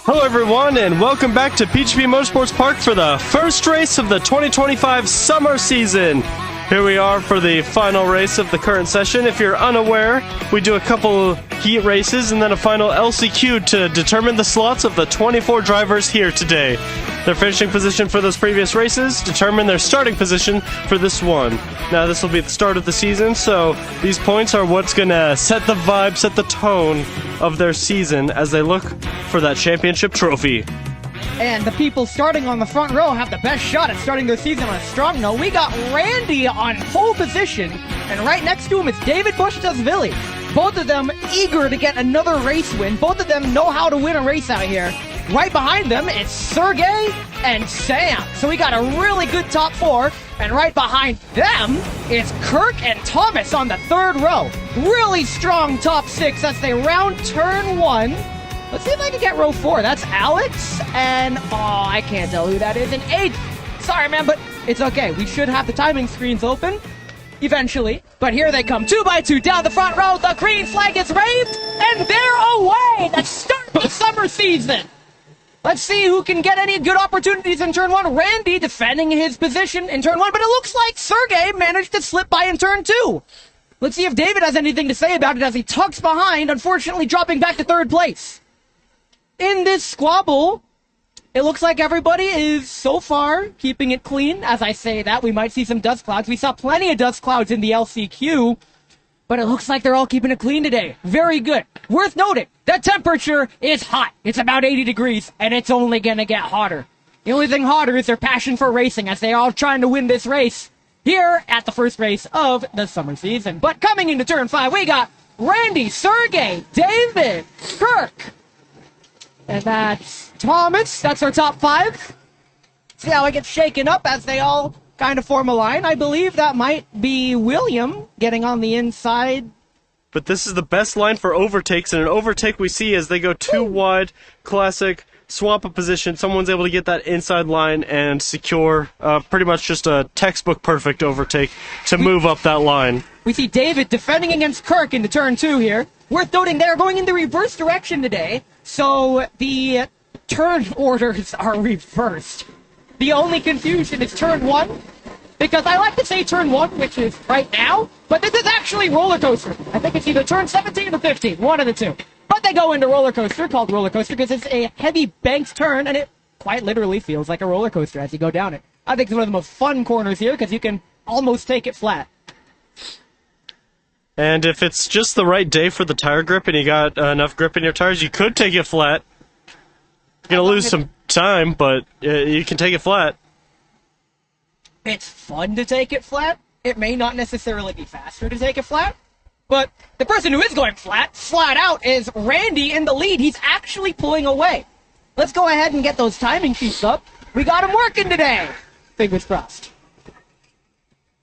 Hello everyone, and welcome back to PGP Motorsports Park for the first race of the 2025 summer season. Here we are for the final race of the current session. If you're unaware, we do a couple heat races and then a final LCQ to determine the slots of the 24 drivers here today. Their finishing position for those previous races determine their starting position for this one. Now this will be the start of the season, so these points are what's going to set the vibe, set the tone of their season as they look for that championship trophy. And the people starting on the front row have the best shot at starting their season on a strong note. We got Randy on pole position, and right next to him is David Bushtasvili. Both of them eager to get another race win. Both of them know how to win a race out here. Right behind them is Sergey and Sam. So we got a really good top four. And right behind them is Kirk and Thomas on the third row. Really strong top six as they round turn one. Let's see if I can get row four. That's Alex and, I can't tell who that is, in eighth. Sorry, man, but it's okay. We should have the timing screens open eventually. But here they come, 2x2 down the front row. The green flag is waved, and they're away. Let's start the summer season. Let's see who can get any good opportunities in turn one. Randy defending his position in turn one, but it looks like Sergey managed to slip by in turn two. Let's see if David has anything to say about it as he tucks behind, unfortunately dropping back to third place. In this squabble, it looks like everybody is, so far, keeping it clean. As I say that, we might see some dust clouds. We saw plenty of dust clouds in the LCQ, but it looks like they're all keeping it clean today. Very good. Worth noting, the temperature is hot. It's about 80 degrees, and it's only going to get hotter. The only thing hotter is their passion for racing, as they're all trying to win this race here at the first race of the summer season. But coming into turn 5, we got Randy, Sergey, David, Kirk, and that's Thomas. That's our top 5. See how it gets shaken up as they all kind of form a line. I believe that might be William getting on the inside. But this is the best line for overtakes, and an overtake we see as they go too wide, classic, swap a position. Someone's able to get that inside line and secure pretty much just a textbook perfect overtake to move up that line. We see David defending against Kirk into turn 2 here. Worth noting, they're going in the reverse direction today, so the turn orders are reversed. The only confusion is turn 1, because I like to say turn 1, which is right now, but this is actually roller coaster. I think it's either turn 17 or 15, one of the two. But they go into roller coaster, called roller coaster, because it's a heavy banked turn, and it quite literally feels like a roller coaster as you go down it. I think it's one of the most fun corners here, because you can almost take it flat. And if it's just the right day for the tire grip and you got enough grip in your tires, you could take it flat. You're going to lose some time, but you can take it flat. It's fun to take it flat. It may not necessarily be faster to take it flat. But the person who is going flat out, is Randy in the lead. He's actually pulling away. Let's go ahead and get those timing sheets up. We got him working today. Fingers crossed.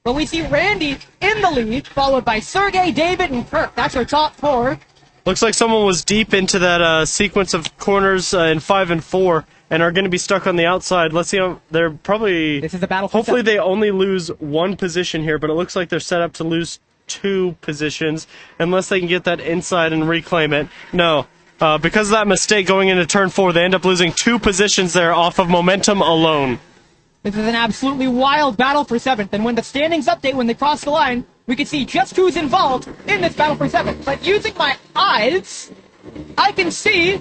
But we see Randy in the lead, followed by Sergey, David, and Kirk. That's our top 4. Looks like someone was deep into that sequence of corners in 5 and 4 and are going to be stuck on the outside. Let's see how they're probably... This is the battle for hopefully they only lose 1 position here, but it looks like they're set up to lose 2 positions unless they can get that inside and reclaim it. No. Because of that mistake going into turn 4, they end up losing 2 positions there off of momentum alone. This is an absolutely wild battle for 7th, and when the standings update, when they cross the line, we can see just who's involved in this battle for 7th. But using my eyes, I can see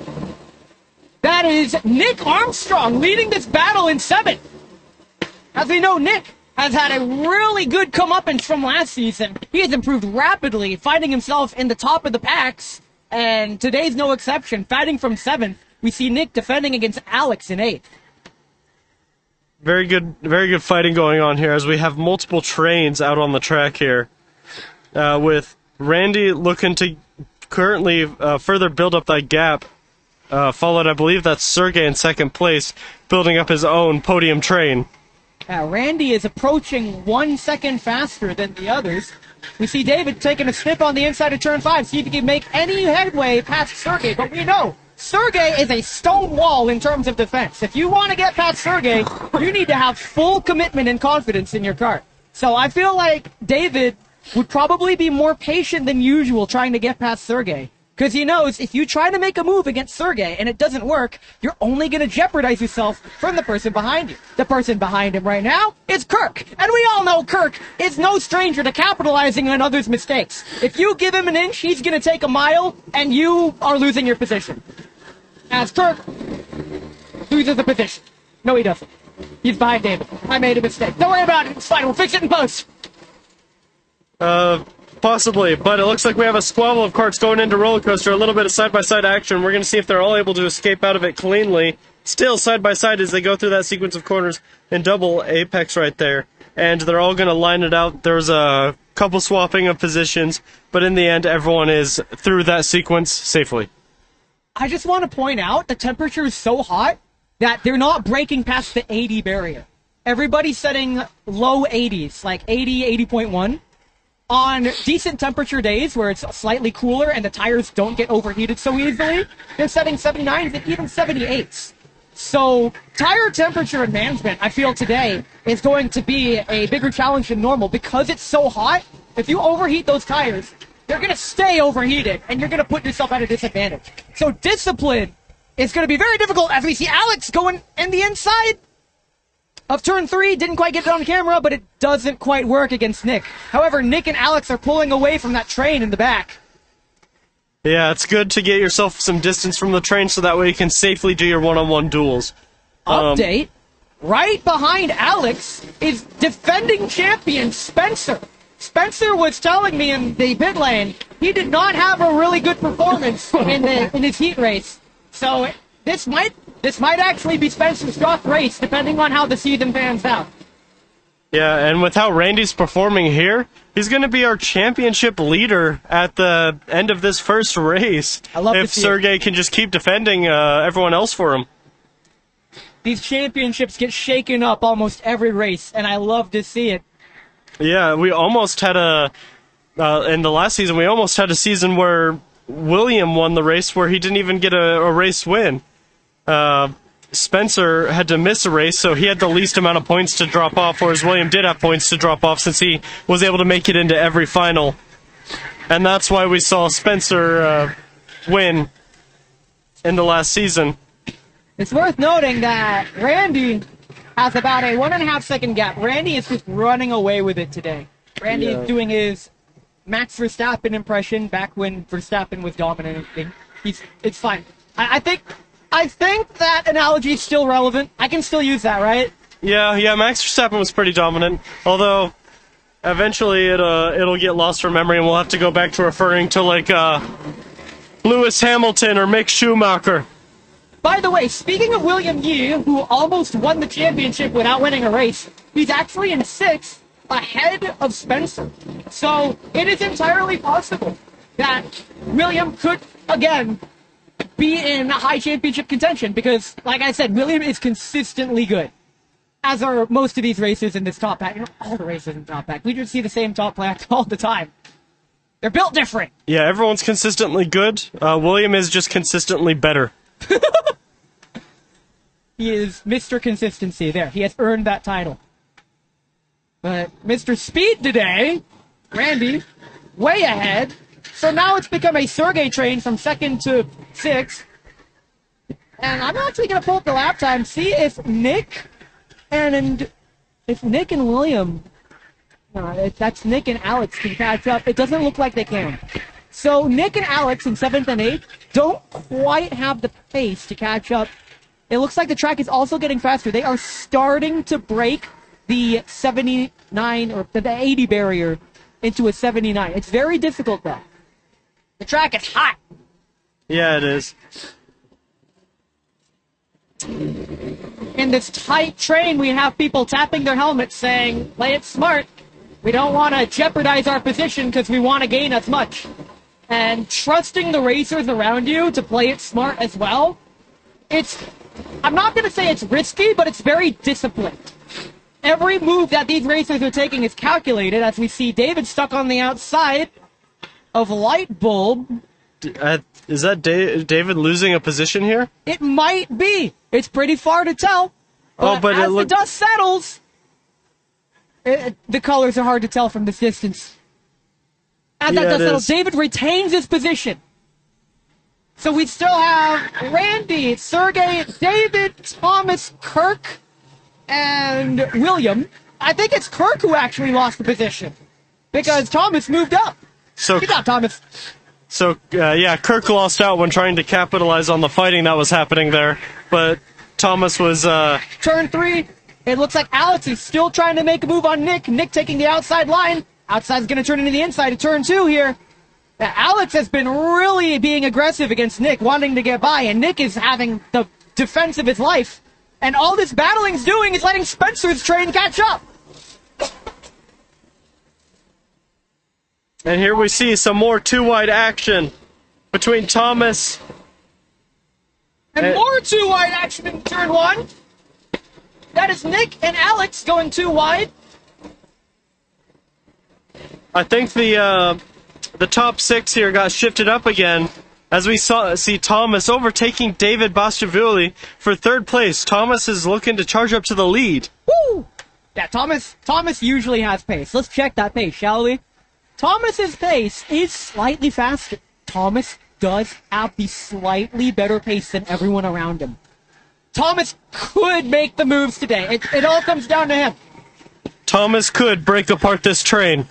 that is Nick Armstrong leading this battle in 7th. As we know, Nick has had a really good comeuppance from last season. He has improved rapidly, finding himself in the top of the packs, and today's no exception. Fighting from 7th, we see Nick defending against Alex in 8th. Very good fighting going on here as we have multiple trains out on the track here. With Randy looking to currently further build up that gap. Followed, I believe that's Sergey in 2nd place, building up his own podium train. Randy is approaching 1 second faster than the others. We see David taking a snip on the inside of turn 5, see if he can make any headway past Sergey, but we know Sergey is a stone wall in terms of defense. If you want to get past Sergey, you need to have full commitment and confidence in your car. So I feel like David would probably be more patient than usual trying to get past Sergey. Because he knows if you try to make a move against Sergey and it doesn't work, you're only going to jeopardize yourself from the person behind you. The person behind him right now is Kirk. And we all know Kirk is no stranger to capitalizing on others' mistakes. If you give him an inch, he's going to take a mile, and you are losing your position. As Kirk loses the position. No, he doesn't. He's behind David. I made a mistake. Don't worry about it. It's fine. We'll fix it in post. Possibly, but it looks like we have a squabble of carts going into roller coaster, a little bit of side-by-side action. We're going to see if they're all able to escape out of it cleanly. Still side-by-side as they go through that sequence of corners in double apex right there. And they're all going to line it out. There's a couple swapping of positions, but in the end, everyone is through that sequence safely. I just want to point out the temperature is so hot that they're not breaking past the 80 barrier. Everybody's setting low 80s, like 80, 80.1. On decent temperature days where it's slightly cooler and the tires don't get overheated so easily, they're setting 79s and even 78s. So tire temperature management, I feel today, is going to be a bigger challenge than normal because it's so hot. If you overheat those tires, they're going to stay overheated and you're going to put yourself at a disadvantage. So discipline is going to be very difficult as we see Alex going in the inside of turn 3. Didn't quite get it on camera, but it doesn't quite work against Nick. However, Nick and Alex are pulling away from that train in the back. Yeah, it's good to get yourself some distance from the train so that way you can safely do your one-on-one duels. Update. Right behind Alex is defending champion Spencer. Spencer was telling me in the pit lane he did not have a really good performance in his heat race. So this might actually be Spencer's rough race, depending on how the season pans out. Yeah, and with how Randy's performing here, he's going to be our championship leader at the end of this first race. I love if Sergey can just keep defending everyone else for him. These championships get shaken up almost every race, and I love to see it. Yeah, we almost had in the last season, we almost had a season where William won the race where he didn't even get a race win. Spencer had to miss a race, so he had the least amount of points to drop off, whereas William did have points to drop off since he was able to make it into every final. And that's why we saw Spencer win in the last season. It's worth noting that Randy has about a 1.5 second gap. Randy is just running away with it today. Randy is doing his Max Verstappen impression back when Verstappen was dominating. It's fine. I think that analogy is still relevant. I can still use that, right? Yeah, Max Verstappen was pretty dominant. Although, eventually it'll get lost from memory and we'll have to go back to referring to, like, Lewis Hamilton or Mick Schumacher. By the way, speaking of William Yee, who almost won the championship without winning a race, he's actually in 6th, ahead of Spencer. So, it is entirely possible that William could, again, be in high championship contention because, like I said, William is consistently good. As are most of these racers in this top pack. You know, all the racers in the top pack. We just see the same top pack all the time. They're built different. Yeah, everyone's consistently good. William is just consistently better. He is Mr. Consistency. There, he has earned that title. But Mr. Speed today, Randy, way ahead. So now it's become a Sergey train from 2nd to 6th. And I'm actually going to pull up the lap time, see if Nick and William, if that's Nick and Alex can catch up. It doesn't look like they can. So Nick and Alex in 7th and 8th don't quite have the pace to catch up. It looks like the track is also getting faster. They are starting to break the 79 or the 80 barrier into a 79. It's very difficult though. The track is hot. Yeah, it is. In this tight train, we have people tapping their helmets saying, play it smart. We don't want to jeopardize our position because we want to gain as much. And trusting the racers around you to play it smart as well, I'm not going to say it's risky, but it's very disciplined. Every move that these racers are taking is calculated, as we see David stuck on the outside of Light Bulb. Is that David losing a position here? It might be. It's pretty far to tell. But as the dust settles, the colors are hard to tell from this distance. As that dust settles, David retains his position. So we still have Randy, Sergey, David, Thomas, Kirk, and William. I think it's Kirk who actually lost the position because Thomas moved up. So, Good job, Thomas. So, yeah, Kirk lost out when trying to capitalize on the fighting that was happening there, but Thomas was, Turn 3, it looks like Alex is still trying to make a move on Nick. Nick taking the outside line. Outside's going to turn into the inside at turn 2 here. Now, Alex has been really being aggressive against Nick, wanting to get by, and Nick is having the defense of his life. And all this battling's doing is letting Spencer's train catch up. and here we see some more two-wide action between Thomas And more 2 wide action in turn 1. That is Nick and Alex going 2 wide. I think the top 6 here got shifted up again as we see Thomas overtaking David Bastiavulli for 3rd place. Thomas is looking to charge up to the lead. Woo! Yeah, Thomas usually has pace. Let's check that pace, shall we? Thomas's pace is slightly faster. Thomas does have the slightly better pace than everyone around him. Thomas could make the moves today. It all comes down to him. Thomas could break apart this train.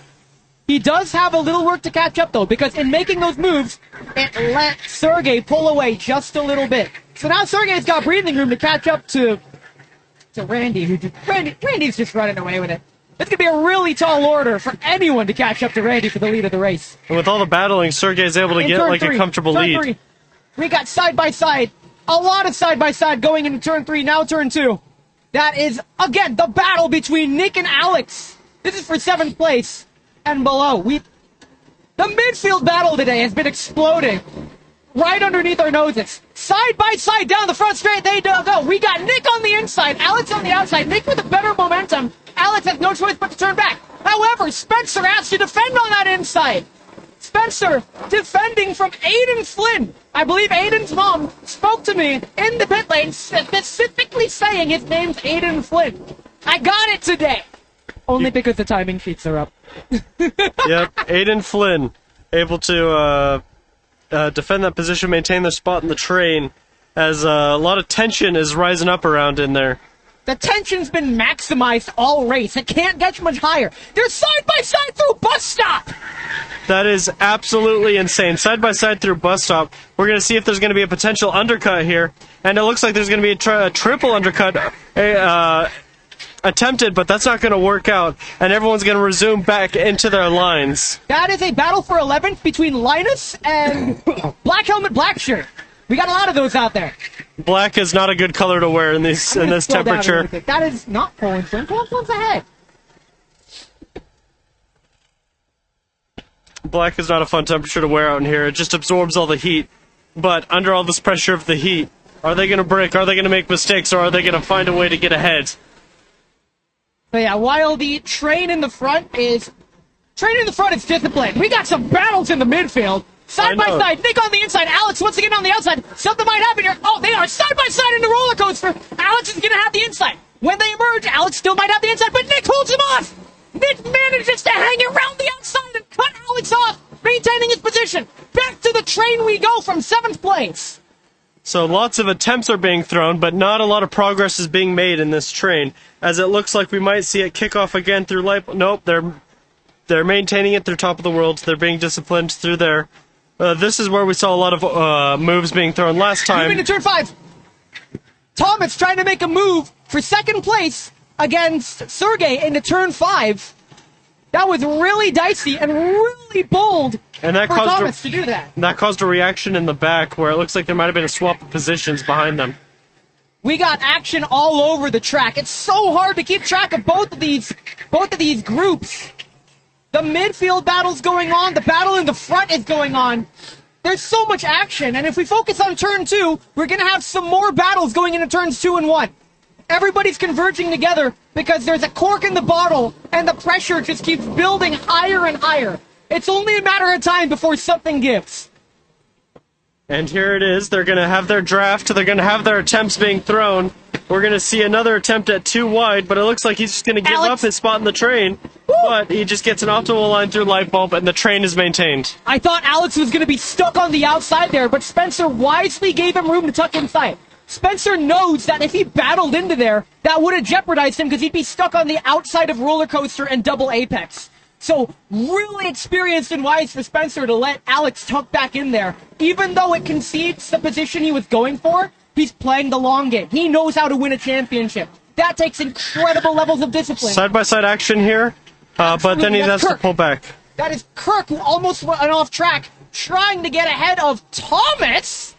He does have a little work to catch up, though, because in making those moves, it let Sergey pull away just a little bit. So now Sergey's got breathing room to catch up to Randy, Randy's just running away with it. It's going to be a really tall order for anyone to catch up to Randy for the lead of the race. And with all the battling, Sergey's able to get like a comfortable lead. Turn 3. We got side-by-side. A lot of side-by-side going into turn 3, now turn 2. That is, again, the battle between Nick and Alex. This is for 7th place and below. The midfield battle today has been exploding right underneath our noses. Side-by-side down the front straight, they go. We got Nick on the inside, Alex on the outside. Nick with a better momentum. Alex has no choice but to turn back. However, Spencer has to defend on that inside. Spencer defending from Aiden Flynn. I believe Aiden's mom spoke to me in the pit lane specifically saying his name's Aiden Flynn. I got it today. Only because the timing sheets are up. Yep, Aiden Flynn able to defend that position, maintain their spot in the train as a lot of tension is rising up around in there. The tension's been maximized all race. It can't get much higher. They're side-by-side through bus stop. That is absolutely insane. Side-by-side through bus stop. We're going to see if there's going to be a potential undercut here. And it looks like there's going to be a triple undercut attempted, but that's not going to work out. And everyone's going to resume back into their lines. That is a battle for 11th between Linus and Black Helmet Black Shirt. We got a lot of those out there. Black is not a good color to wear in this temperature. That is not Poland. Poland's ahead. Black is not a fun temperature to wear out in here. It just absorbs all the heat. But under all this pressure of the heat, are they going to break? Are they going to make mistakes? Or are they going to find a way to get ahead? But yeah, while the train in the front is disciplined. We got some battles in the midfield. Side by side, Nick on the inside, Alex once again on the outside. Something might happen here. Oh, they are side by side in the roller coaster. Alex is going to have the inside. When they emerge, Alex still might have the inside, but Nick holds him off. Nick manages to hang around the outside and cut Alex off, maintaining his position. Back to the train we go from 7th place. So lots of attempts are being thrown, but not a lot of progress is being made in this train, as it looks like we might see it kick off again through light. Nope, they're maintaining it through top of the world. They're being disciplined through there. This is where we saw a lot of moves being thrown last time. Moving to turn 5. Thomas trying to make a move for 2nd place against Sergey into turn 5. That was really dicey and really bold and that for caused Thomas to do that. That caused a reaction in the back where it looks like there might have been a swap of positions behind them. We got action all over the track. It's so hard to keep track of both of these groups. The midfield battle's going on. The battle in the front is going on. There's so much action, and if we focus on turn 2, we're going to have some more battles going into turns 2 and 1. Everybody's converging together because there's a cork in the bottle, and the pressure just keeps building higher and higher. It's only a matter of time before something gives. And here it is. They're going to have their draft. They're going to have their attempts being thrown. We're going to see another attempt at 2 wide, but it looks like he's just going to give up his spot in the train. Woo! but he just gets an optimal line through light bulb, and the train is maintained. I thought Alex was going to be stuck on the outside there, but Spencer wisely gave him room to tuck inside. Spencer knows that if he battled into there, that would have jeopardized him because he'd be stuck on the outside of roller coaster and double apex. So really experienced and wise for Spencer to let Alex tuck back in there. Even though it concedes the position he was going for, he's playing the long game. He knows how to win a championship. That takes incredible levels of discipline. Side-by-side action here, but then he has to pull back. That is Kirk, who almost went off track, trying to get ahead of Thomas.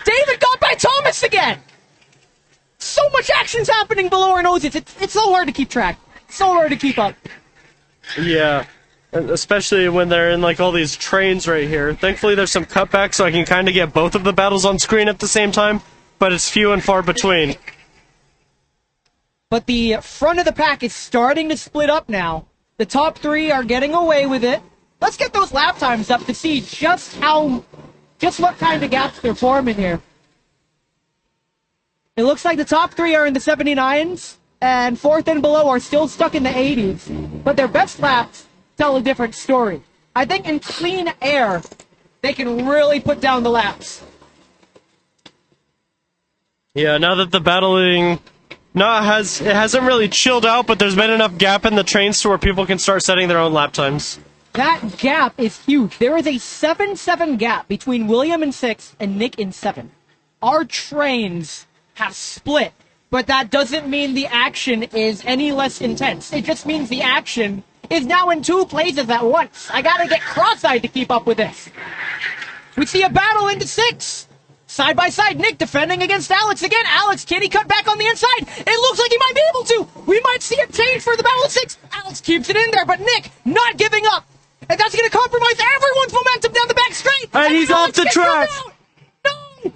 David got by Thomas again. So much action's happening below our noses. It's so hard to keep track. So hard to keep up. Yeah, and especially when they're in like all these trains right here. Thankfully, there's some cutbacks, so I can kind of get both of the battles on screen at the same time, but it's few and far between. But the front of the pack is starting to split up now. The top three are getting away with it. Let's get those lap times up to see just what kind of gaps they're forming here. It looks like the top three are in the 79s, and fourth and below are still stuck in the 80s. But their best laps tell a different story. I think in clean air, they can really put down the laps. Yeah, now that the battling... No, it hasn't really chilled out, but there's been enough gap in the trains to where people can start setting their own lap times. That gap is huge. There is a 7-7 gap between William in 6 and Nick in 7. Our trains have split, but that doesn't mean the action is any less intense. It just means the action is now in two places at once. I gotta get cross-eyed to keep up with this. We see a battle into 6. Side by side, Nick defending against Alex again. Alex, can he cut back on the inside? It looks like he might be able to. We might see a change for the battle of 6. Alex keeps it in there, but Nick not giving up. And that's going to compromise everyone's momentum down the back straight. And he's off the track. No!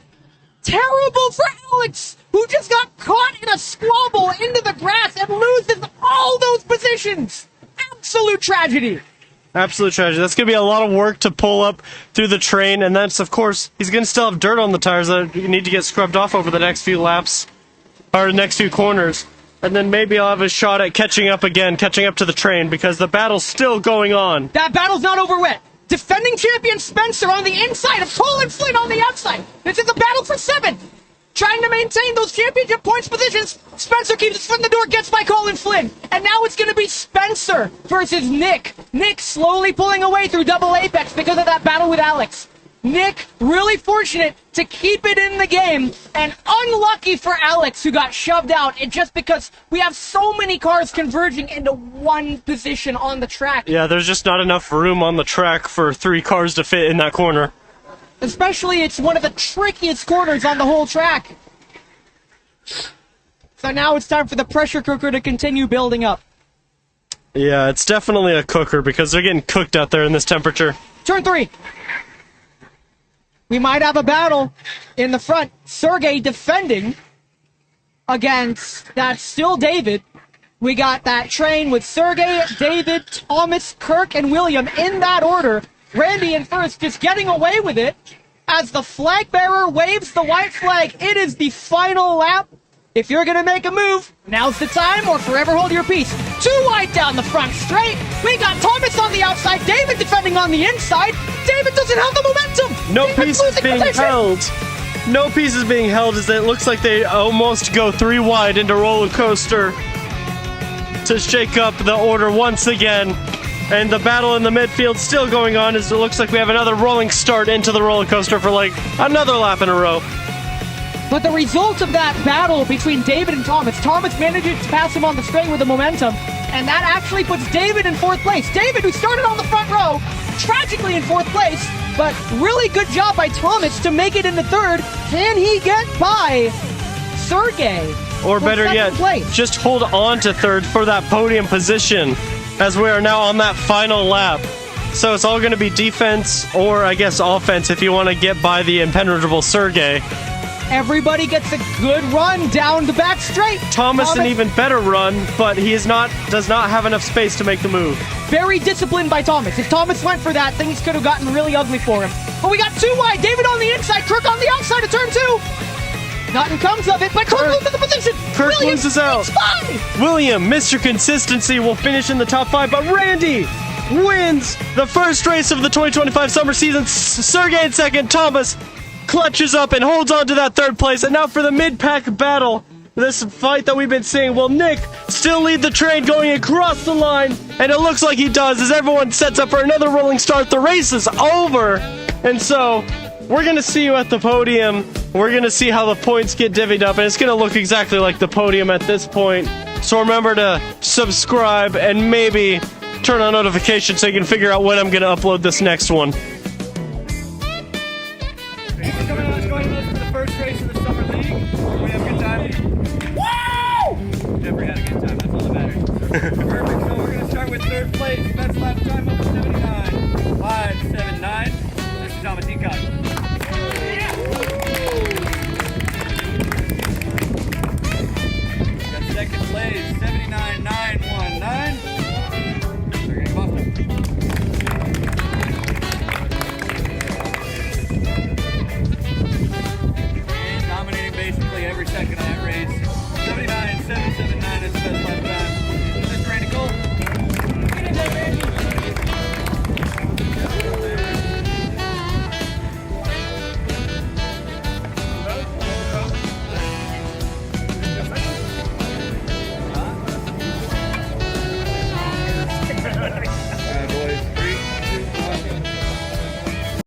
Terrible for Alex, who just got caught in a squabble into the grass and loses all those positions. Absolute tragedy. Absolute tragedy. That's going to be a lot of work to pull up through the train, and that's, of course, he's going to still have dirt on the tires that need to get scrubbed off over the next few laps, or next few corners. And then maybe I'll have a shot at catching up to the train, because the battle's still going on. That battle's not over yet. Defending champion Spencer on the inside of Colin Flynn on the outside. This is a battle for 7. Trying to maintain those championship points positions. Spencer keeps his foot in the door, gets by Colin Flynn. And now it's going to be Spencer versus Nick. Nick slowly pulling away through double apex because of that battle with Alex. Nick really fortunate to keep it in the game, and unlucky for Alex, who got shoved out, and just because we have so many cars converging into one position on the track. Yeah, there's just not enough room on the track for 3 cars to fit in that corner. Especially, it's one of the trickiest corners on the whole track. So now it's time for the pressure cooker to continue building up. Yeah, it's definitely a cooker because they're getting cooked out there in this temperature. Turn 3. We might have a battle in the front. Sergey defending against that still David. We got that train with Sergey, David, Thomas, Kirk, and William in that order. Randy in first, just getting away with it as the flag bearer waves the white flag. It is the final lap. If you're going to make a move, now's the time, or forever hold your peace. 2 wide down the front straight. We got Thomas on the outside, David defending on the inside. David doesn't have the momentum. No David's piece is being position. held. No piece is being held as it looks like they almost go 3 wide into roller coaster to shake up the order once again. And the battle in the midfield still going on as it looks like we have another rolling start into the roller coaster for like another lap in a row. But the result of that battle between David and Thomas manages to pass him on the straight with the momentum, and that actually puts David in 4th place. David, who started on the front row, tragically in 4th place, but really good job by Thomas to make it into 3rd. Can he get by Sergey? Or better yet, just hold on to 3rd for that podium position, as we are now on that final lap. So it's all going to be defense, or I guess offense, if you want to get by the impenetrable Sergey. Everybody gets a good run down the back straight. Thomas an even better run, but he does not have enough space to make the move. Very disciplined by Thomas. If Thomas went for that, things could have gotten really ugly for him. But we got 2 wide. David on the inside, Kirk on the outside of turn 2. Nothing comes of it, but Kirk loses the position. Kirk Williams loses out. sneaks by. William, Mr. Consistency, will finish in the top 5, but Randy wins the first race of the 2025 summer season. Sergey in second. Thomas clutches up and holds on to that third place. And now for the mid-pack battle. This fight that we've been seeing. Will Nick still lead the train going across the line? And it looks like he does as everyone sets up for another rolling start. The race is over. And so we're going to see you at the podium. We're going to see how the points get divvied up. And it's going to look exactly like the podium at this point. So remember to subscribe and maybe turn on notifications so you can figure out when I'm going to upload this next one. Thanks for coming on. Joining us for the first race of the Summer League. We have a good time. Woo! Jeffrey had a good time. That's all that matters. Perfect. So we're going to start with third place. Best lap time of 79.579. Mr. Thomas Ecott. Got second place. 79.919. Sergey Boston. Dominating basically every second of that race. 79.779 is the best